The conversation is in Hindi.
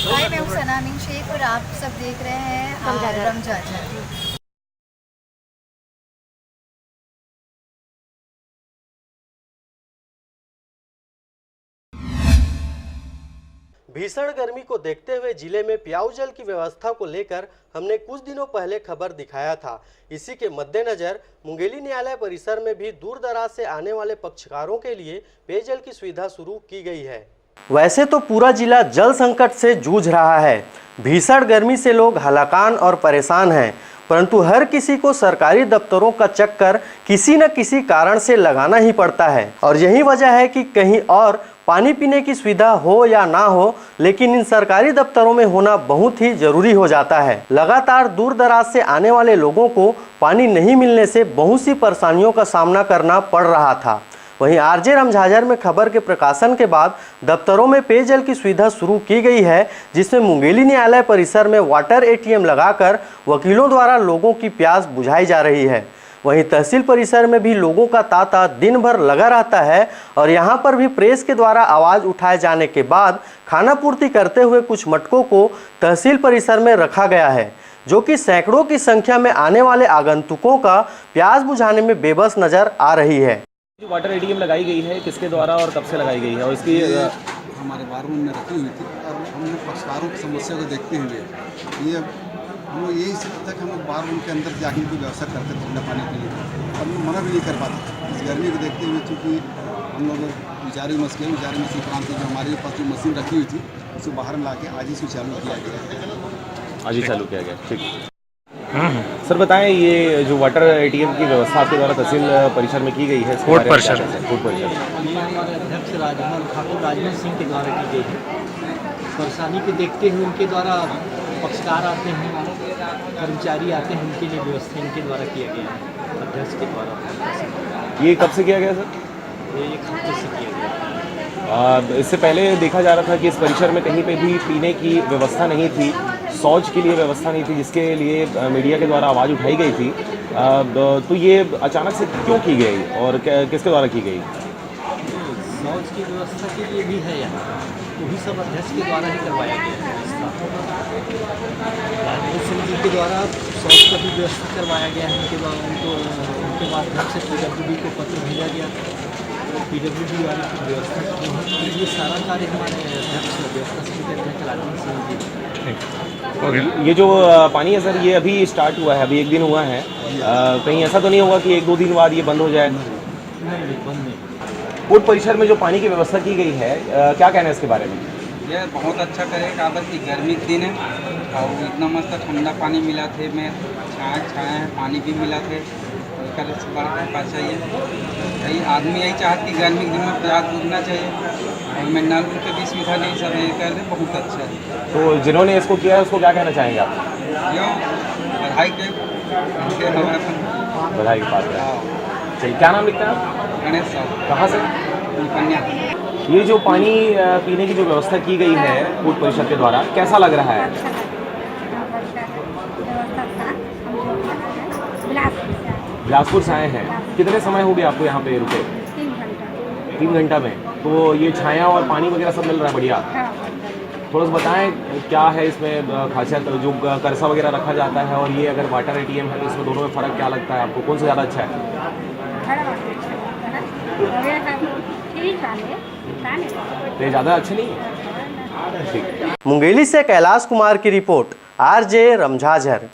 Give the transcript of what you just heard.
हाय, मैं हूँ सना अमीन शेख और आप सब देख रहे हैं रमजाजर। भीषण गर्मी को देखते हुए जिले में पेयजल जल की व्यवस्था को लेकर हमने कुछ दिनों पहले खबर दिखाया था। इसी के मद्देनजर मुंगेली न्यायालय परिसर में भी दूर दराज से आने वाले पक्षकारों के लिए पेयजल की सुविधा शुरू की गई है। वैसे तो पूरा जिला जल संकट से जूझ रहा है। भीषण गर्मी से लोग हलाकान और परेशान हैं, परंतु हर किसी को सरकारी दफ्तरों का चक्कर किसी न किसी कारण से लगाना ही पड़ता है। और यही वजह है कि कहीं और पानी पीने की सुविधा हो या ना हो, लेकिन इन सरकारी दफ्तरों में होना बहुत ही जरूरी हो जाता है। लगातार दूर दराज से आने वाले लोगों को पानी नहीं मिलने से बहुत सी परेशानियों का सामना करना पड़ रहा था। वहीं आरजे रमझाझर में खबर के प्रकाशन के बाद दफ्तरों में पेयजल की सुविधा शुरू की गई है, जिसमें मुंगेली न्यायालय परिसर में वाटर एटीएम लगाकर वकीलों द्वारा लोगों की प्यास बुझाई जा रही है। वहीं तहसील परिसर में भी लोगों का तांता दिन भर लगा रहता है और यहां पर भी प्रेस के द्वारा आवाज़ उठाए जाने के बाद खाना पूर्ति करते हुए कुछ मटकों को तहसील परिसर में रखा गया है, जो कि सैकड़ों की संख्या में आने वाले आगंतुकों का प्यास बुझाने में बेबस नजर आ रही है। जो वाटर एटीएम लगाई गई है, किसके द्वारा और कब से लगाई गई है और इसकी हमारे बार रूम में रखी हुई थी और हमने पक्षकारों की समस्या को देखते हुए ये हम लोग यही सोचते थे कि हम लोग बार रूम के अंदर जाके की व्यवस्था करते ठंडा पानी के लिए, हम लोग मना भी नहीं कर पाते। इस गर्मी को देखते हुए चूँकि हम लोग विचारी मशीन प्रांत जो हमारे पास जो मशीन रखी हुई थी उसको बाहर ला के आज ही से चालू किया गया। आज ही चालू किया गया, ठीक। सर बताएं, ये जो वाटर एटीएम की व्यवस्था आपके द्वारा तहसील परिसर में की गई है, कोर्ट परिसर ये हमारे अध्यक्ष राजमल ठाकुर राजमल सिंह के द्वारा की गई है। परेशानी को देखते हुए उनके द्वारा पक्षकार आते हैं, कर्मचारी आते हैं, उनके लिए व्यवस्था इनके द्वारा किया गया है, अध्यक्ष के द्वारा। ये कब से किया गया सर? ये 1 हफ्ते से किया गया। इससे पहले देखा जा रहा था कि इस परिसर में कहीं पे भी पीने की व्यवस्था नहीं थी, शौच के लिए व्यवस्था नहीं थी, जिसके लिए मीडिया के द्वारा आवाज़ उठाई गई थी। तो ये अचानक से क्यों की गई और किसके द्वारा की गई? शौच की व्यवस्था के लिए भी है यहाँ, वही सब अध्यक्ष के द्वारा ही करवाया गया है व्यवस्था। राजमल सिंह जी के द्वारा शौच का भी व्यवस्था करवाया गया है उनके द्वारा। उनके माध्यम से PWD को पत्र भेजा गया, PWD वाले की व्यवस्था की है। ये सारा कार्य हमारे अध्यक्ष व्यवस्था समिति अध्यक्ष राजमल सिंह जी। ये जो पानी है सर, ये अभी स्टार्ट हुआ है, अभी 1 दिन हुआ है। कहीं ऐसा तो नहीं होगा कि 1-2 दिन बाद ये बंद हो जाए? नहीं, बंद नहीं। कोर्ट परिसर में जो पानी की व्यवस्था की गई है, क्या कहना है इसके बारे में? ये बहुत अच्छा करेगा। बस ये गर्मी के दिन है और इतना मस्त ठंडा पानी मिला थे, मैं छाया है, पानी भी मिला थे, कर बड़ा का चाहिए। यही आदमी यही चाहती गर्मी के दिन में प्यास बुझना चाहिए और मैं नल के भी सुविधा नहीं सब ये कर दे, बहुत अच्छा है। तो जिन्होंने इसको किया है उसको क्या कहना चाहेंगे आप? यो बधाई के बधाई की बात है। चलिए, क्या नाम लिखते हैं आप? गणेश साहब। कहाँ से? कन्या। ये जो पानी पीने की जो व्यवस्था की गई है कोर्ट परिषद के द्वारा, कैसा लग रहा है? बिलासपुर से आए हैं, कितने समय हो गए आपको यहाँ पे रुके? 3 घंटा में। तो ये छाया और पानी वगैरह सब मिल रहा है बढ़िया? थोड़ा सा बताएं क्या है इसमें खासियत, जो करसा वगैरह रखा जाता है और ये अगर वाटर एटीएम है तो इसमें दोनों में फ़र्क क्या लगता है आपको? कौन सा ज़्यादा अच्छा है? तो ज़्यादा अच्छे नहीं है? ठीक। मुंगेली से कैलाश कुमार की रिपोर्ट, आरजे रमझाझर।